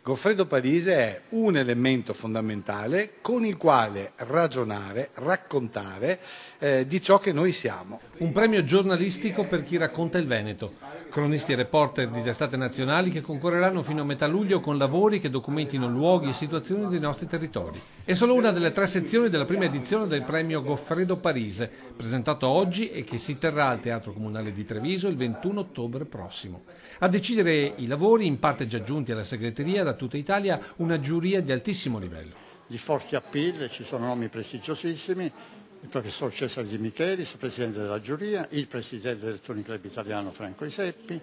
Goffredo Parise è un elemento fondamentale con il quale ragionare, raccontare di ciò che noi siamo. Un premio giornalistico per chi racconta il Veneto. Cronisti e reporter di testate nazionali che concorreranno fino a metà luglio con lavori che documentino luoghi e situazioni dei nostri territori. È solo una delle 3 sezioni della prima edizione del premio Goffredo Parise, presentato oggi e che si terrà al Teatro Comunale di Treviso il 21 ottobre prossimo. A decidere i lavori, in parte già giunti alla segreteria da tutta Italia, una giuria di altissimo livello. Di forti appeal, ci sono nomi prestigiosissimi. Il professor Cesare Di Michelis, presidente della giuria, il presidente del Touring Club italiano Franco Iseppi,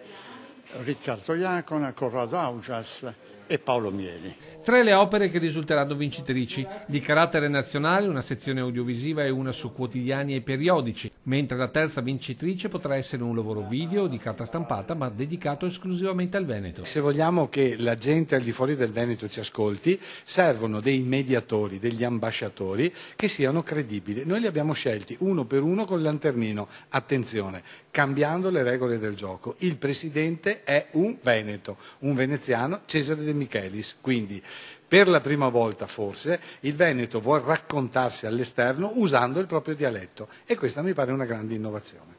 Riccardo Iacona, Corrado Augias e Paolo Mieli. 3 le opere che risulteranno vincitrici, di carattere nazionale, una sezione audiovisiva e una su quotidiani e periodici, mentre la terza vincitrice potrà essere un lavoro video di carta stampata ma dedicato esclusivamente al Veneto. Se vogliamo che la gente al di fuori del Veneto ci ascolti, servono dei mediatori, degli ambasciatori che siano credibili. Noi li abbiamo scelti uno per uno con il lanternino, attenzione, cambiando le regole del gioco. Il presidente è un veneto, un veneziano, Cesare De Michelis, quindi per la prima volta forse il Veneto vuol raccontarsi all'esterno usando il proprio dialetto e questa mi pare una grande innovazione.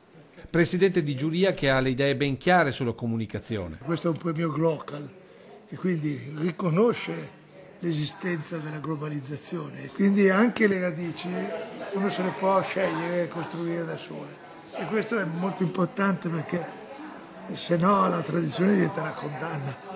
Presidente di giuria che ha le idee ben chiare sulla comunicazione. Questo è un premio Glocal e quindi riconosce l'esistenza della globalizzazione, quindi anche le radici uno se le può scegliere e costruire da sole e questo è molto importante perché se no la tradizione diventa una condanna.